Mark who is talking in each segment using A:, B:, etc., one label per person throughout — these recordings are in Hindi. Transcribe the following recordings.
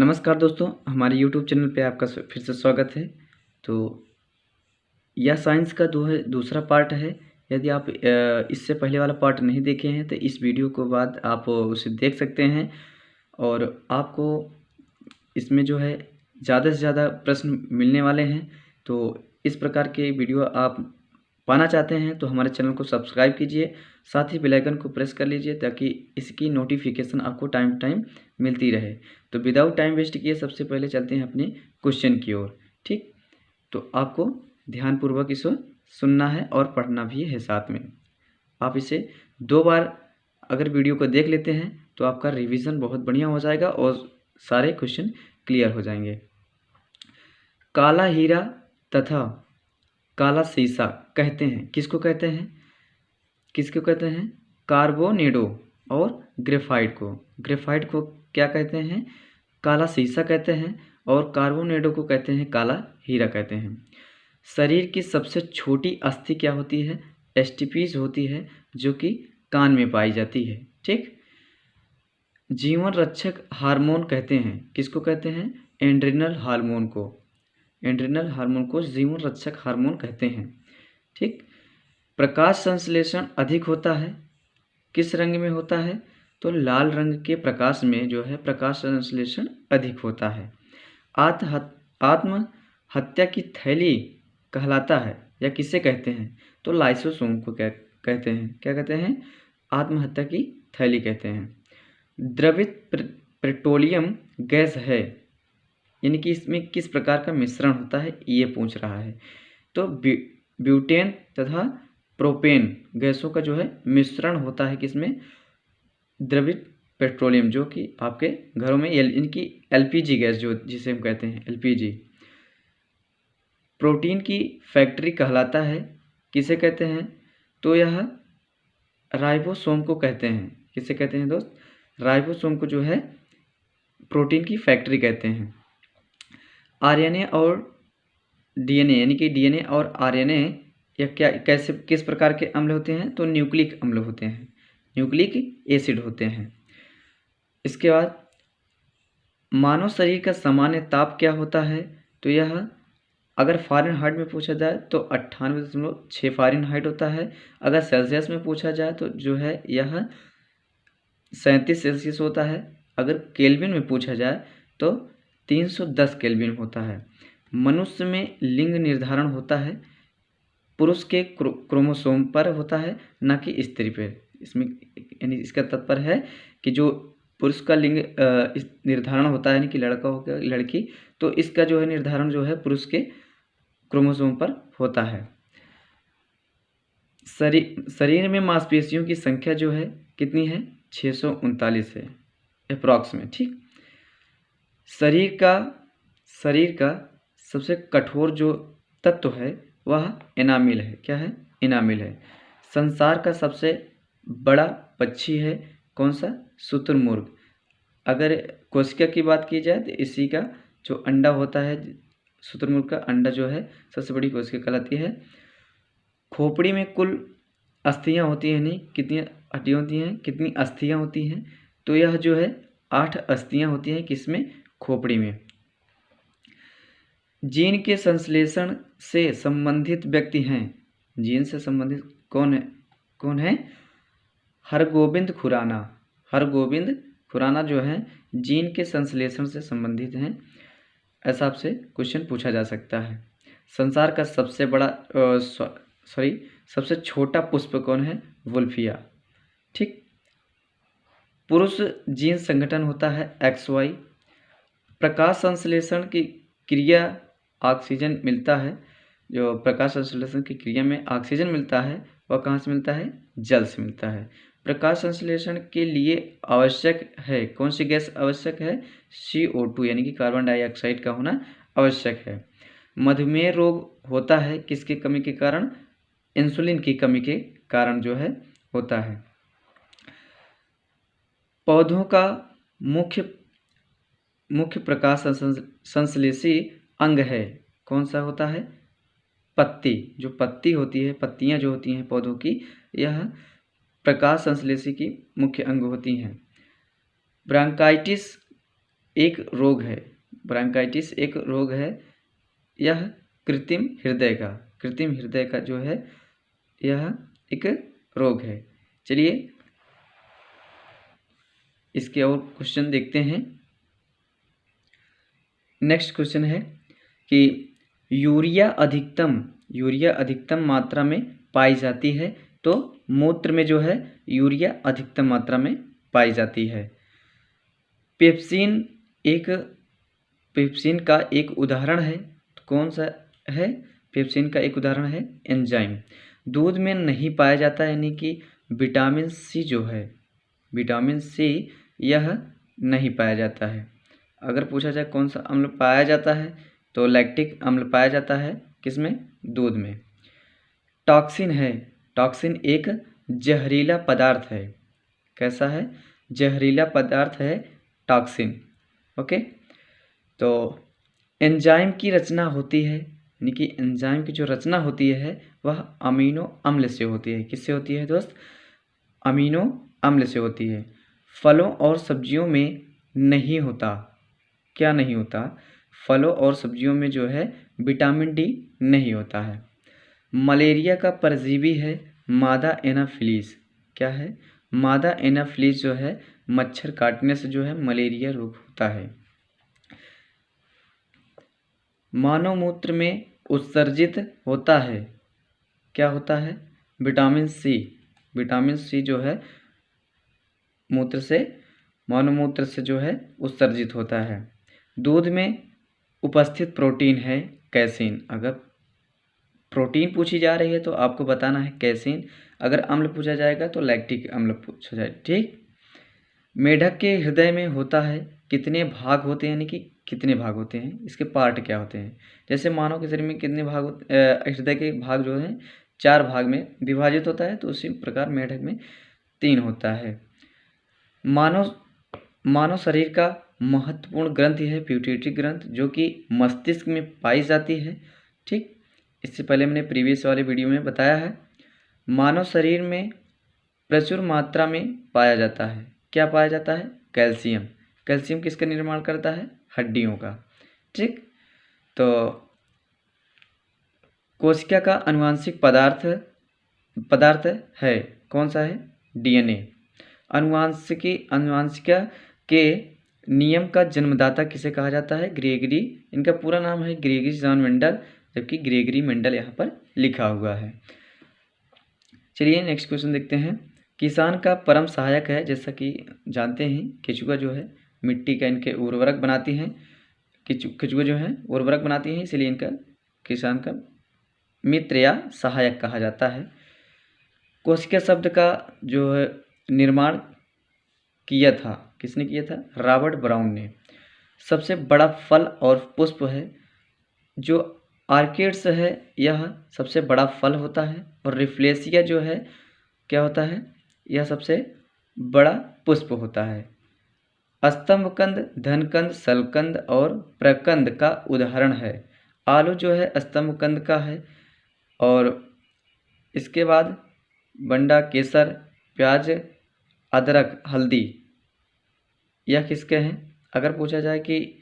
A: नमस्कार दोस्तों, हमारे यूट्यूब चैनल पे आपका फिर से स्वागत है। तो यह साइंस का दूसरा पार्ट है। यदि आप इससे पहले वाला पार्ट नहीं देखे हैं तो इस वीडियो के बाद आप उसे देख सकते हैं और आपको इसमें जो है ज़्यादा से ज़्यादा प्रश्न मिलने वाले हैं। तो इस प्रकार के वीडियो आप पाना चाहते हैं तो हमारे चैनल को सब्सक्राइब कीजिए, साथ ही बेल आइकन को प्रेस कर लीजिए ताकि इसकी नोटिफिकेशन आपको टाइम टू टाइम मिलती रहे। तो विदाउट टाइम वेस्ट किए सबसे पहले चलते हैं अपने क्वेश्चन की ओर। ठीक, तो आपको ध्यानपूर्वक इसे सुनना है और पढ़ना भी है साथ में। आप इसे 2 बार अगर वीडियो को देख लेते हैं तो आपका रिवीजन बहुत बढ़िया हो जाएगा और सारे क्वेश्चन क्लियर हो जाएंगे। काला हीरा तथा काला सीसा कहते हैं, किसको कहते हैं? किसको कहते हैं? कार्बोनेडो और ग्रेफाइट को। ग्रेफाइट को क्या कहते हैं? काला सीसा कहते हैं और कार्बोनेडो को कहते हैं काला हीरा कहते हैं। शरीर की सबसे छोटी अस्थि क्या होती है? एस्टिपीज होती है, जो कि कान में पाई जाती है। ठीक, जीवन रक्षक हार्मोन कहते हैं, किसको कहते हैं? एड्रिनल हार्मोन को। एड्रिनल हार्मोन को जीवन रक्षक हार्मोन कहते हैं। ठीक, प्रकाश संश्लेषण अधिक होता है, किस रंग में होता है? तो लाल रंग के प्रकाश में जो है प्रकाश संश्लेषण अधिक होता है। आत्महत्या की थैली कहलाता है या किसे कहते हैं? तो लाइसोसोम को कहते हैं। क्या कहते हैं? आत्महत्या की थैली कहते हैं। द्रवित पेट्रोलियम गैस है, यानी कि इसमें किस प्रकार का मिश्रण होता है ये पूछ रहा है। तो ब्यूटेन तथा प्रोपेन गैसों का जो है मिश्रण होता है किसमें? द्रवित पेट्रोलियम, जो कि आपके घरों में इनकी एलपीजी गैस जो जिसे हम कहते हैं एलपीजी। प्रोटीन की फैक्ट्री कहलाता है, किसे कहते हैं? तो यह राइबोसोम को कहते हैं। किसे कहते हैं दोस्त? राइबोसोम को जो है प्रोटीन की फैक्ट्री कहते हैं। आरएनए और डीएनए, यानी कि डीएनए और आरएनए या कैसे किस प्रकार के अम्ल होते हैं? तो न्यूक्लिक अम्ल होते हैं, न्यूक्लिक एसिड होते हैं। इसके बाद मानव शरीर का सामान्य ताप क्या होता है? तो यह अगर फ़ारेनहाइट में पूछा जाए तो 98.6 फ़ारेनहाइट होता है। अगर सेल्सियस में पूछा जाए तो जो है यह 37 सेल्सियस होता है। अगर केल्विन में पूछा जाए तो 310 केल्विन होता है। मनुष्य में लिंग निर्धारण होता है पुरुष के क्रोमोसोम पर होता है, न कि स्त्री पे। इसमें यानी इसका तात्पर्य है कि जो पुरुष का लिंग निर्धारण होता है, यानी कि लड़का हो गया लड़की, तो इसका जो है निर्धारण जो है पुरुष के क्रोमोसोम पर होता है। शरीर में मांसपेशियों की संख्या जो है कितनी है? 639 है अप्रॉक्स में। ठीक, शरीर का सबसे कठोर जो तत्व है वह एनामिल है। क्या है? एनामिल है। संसार का सबसे बड़ा पक्षी है कौन सा? शुतुरमुर्ग। अगर कोशिका की बात की जाए तो इसी का जो अंडा होता है, शुतुरमुर्ग का अंडा जो है सबसे बड़ी कोशिका कहलाती है। खोपड़ी में कुल अस्थियां होती हैं, नहीं कितनी हड्डियां होती हैं, कितनी अस्थियां होती हैं? तो यह जो है 8 अस्थियां होती हैं, किसमें? खोपड़ी में। जीन के संश्लेषण से संबंधित व्यक्ति हैं, जीन से संबंधित कौन है? हरगोविंद खुराना। हरगोविंद खुराना जो है जीन के संश्लेषण से संबंधित हैं, ऐसा आपसे क्वेश्चन पूछा जा सकता है। संसार का सबसे बड़ा सबसे छोटा पुष्प कौन है? वुल्फिया। ठीक, पुरुष जीन संगठन होता है XY। प्रकाश संश्लेषण की क्रिया ऑक्सीजन मिलता है, जो प्रकाश संश्लेषण की क्रिया में ऑक्सीजन मिलता है वह कहाँ से मिलता है? जल से मिलता है। प्रकाश संश्लेषण के लिए आवश्यक है कौन सी गैस आवश्यक है? CO2, यानी कि कार्बन डाइऑक्साइड का होना आवश्यक है। मधुमेह रोग होता है किसकी कमी के कारण? इंसुलिन की कमी के कारण जो है होता है। पौधों का मुख्य प्रकाश संश्लेषी अंग है कौन सा होता है? पत्ती। जो पत्ती होती है, पत्तियां जो होती हैं पौधों की, यह प्रकाश संश्लेषी की मुख्य अंग होती हैं। ब्रांकाइटिस एक रोग है, ब्रोंकाइटिस एक रोग है, यह कृत्रिम हृदय का जो है यह एक रोग है। चलिए इसके और क्वेश्चन देखते हैं। नेक्स्ट क्वेश्चन है कि यूरिया अधिकतम मात्रा में पाई जाती है, तो मूत्र में जो है यूरिया अधिकतम मात्रा में पाई जाती है। पेप्सिन का एक उदाहरण है, कौन सा है? पेप्सिन का एक उदाहरण है एंजाइम। दूध में नहीं पाया जाता, यानी कि विटामिन सी जो है, विटामिन सी यह नहीं पाया जाता है। अगर पूछा जाए कौन सा अम्ल पाया जाता है, तो लैक्टिक अम्ल पाया जाता है, किसमें? दूध में। टॉक्सिन एक जहरीला पदार्थ है। कैसा है? जहरीला पदार्थ है टॉक्सिन। ओके, तो एंजाइम की रचना होती है, यानी कि एंजाइम की जो रचना होती है वह अमीनो अम्ल से होती है। किससे होती है दोस्त? अमीनो अम्ल से होती है। फलों और सब्जियों में नहीं होता। क्या नहीं होता? फलों और सब्जियों में जो है विटामिन डी नहीं होता है। मलेरिया का परजीवी है मादा एनाफिलीज। क्या है? मादा एनाफिलीज जो है मच्छर काटने से जो है मलेरिया रोग होता है। मानव मूत्र में उत्सर्जित होता है, क्या होता है? विटामिन सी जो है मानव मूत्र से जो है उत्सर्जित होता है। दूध में उपस्थित प्रोटीन है कैसीन। अगर प्रोटीन पूछी जा रही है तो आपको बताना है कैसीन। अगर अम्ल पूछा जाएगा तो लैक्टिक अम्ल पूछा जाए। ठीक। मेढक के हृदय में होता है, कितने भाग होते हैं, यानी कि कितने भाग होते हैं, इसके पार्ट क्या होते हैं? जैसे मानव के शरीर में कितने भाग होते, हृदय के भाग जो हैं 4 भाग में विभाजित होता है, तो उसी प्रकार मेढक में 3 होता है। मानव शरीर का महत्वपूर्ण ग्रंथि है प्यूटिटरी ग्रंथ, जो कि मस्तिष्क में पाई जाती है। ठीक, इससे पहले मैंने प्रीवियस वाले वीडियो में बताया है। मानव शरीर में प्रचुर मात्रा में पाया जाता है, क्या पाया जाता है? कैल्शियम किसका निर्माण करता है? हड्डियों का। ठीक, तो कोशिका का आनुवांशिक पदार्थ है, कौन सा है? डीएनए। अनुवांशिका के नियम का जन्मदाता किसे कहा जाता है? ग्रेगरी। इनका पूरा नाम है ग्रेगरी जॉन मेंडल, जबकि ग्रेगरी मेंडल यहाँ पर लिखा हुआ है। चलिए नेक्स्ट क्वेश्चन देखते हैं। किसान का परम सहायक है, जैसा कि जानते हैं केचुआ जो है मिट्टी का इनके उर्वरक बनाती हैं। केचुआ जो है उर्वरक बनाती हैं, इसलिए इनका किसान का मित्र या सहायक कहा जाता है। कोशिका शब्द का जो है निर्माण किया था, किसने किया था? रॉबर्ट ब्राउन ने। सबसे बड़ा फल और पुष्प है जो आर्किड्स है, यह सबसे बड़ा फल होता है। और रिफ्लेसिया जो है क्या होता है? यह सबसे बड़ा पुष्प होता है। स्तंभकंद, धनकंद, सलकंद और प्रकंद का उदाहरण है। आलू जो है स्तंभकंद का है, और इसके बाद बंडा, केसर, प्याज, अदरक, हल्दी यह किसके हैं? अगर पूछा जाए कि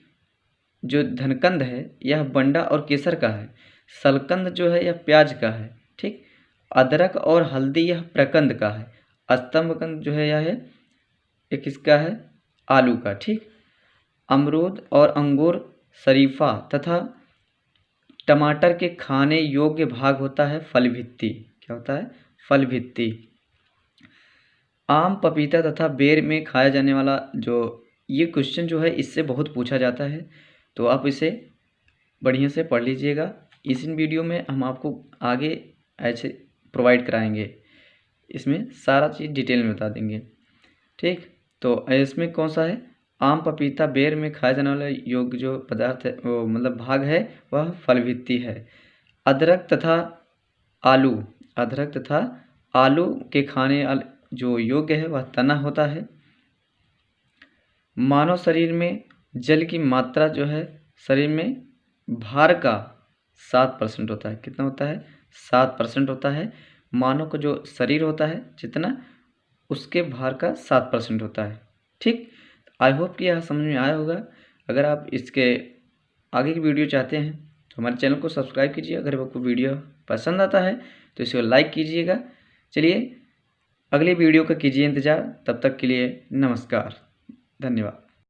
A: जो धनकंद है यह बंडा और केसर का है, सलकंद जो है यह प्याज का है। ठीक, अदरक और हल्दी यह प्रकंद का है, स्तंभकंद जो है यह किसका है? आलू का। ठीक, अमरूद और अंगूर शरीफा तथा टमाटर के खाने योग्य भाग होता है फल भित्ति। क्या होता है? फल भित्ति। आम, पपीता तथा बेर में खाया जाने वाला जो ये क्वेश्चन जो है इससे बहुत पूछा जाता है, तो आप इसे बढ़िया से पढ़ लीजिएगा। इस वीडियो में हम आपको आगे ऐसे प्रोवाइड कराएंगे, इसमें सारा चीज़ डिटेल में बता देंगे। ठीक, तो इसमें कौन सा है? आम, पपीता, बेर में खाया जाने वाला योग्य जो पदार्थ है, वो मतलब भाग है, वह फल भित्ति है। अदरक तथा आलू के खाने जो योग्य है वह तना होता है। मानव शरीर में जल की मात्रा जो है शरीर में भार का 7% होता है। कितना होता है? 7% होता है। मानव का जो शरीर होता है जितना, उसके भार का 7% होता है। ठीक, आई होप कि यह समझ में आया होगा। अगर आप इसके आगे की वीडियो चाहते हैं तो हमारे चैनल को सब्सक्राइब कीजिए। अगर आपको वीडियो पसंद आता है तो इसे लाइक कीजिएगा। चलिए अगली वीडियो का कीजिए इंतज़ार। तब तक के लिए नमस्कार, धन्यवाद।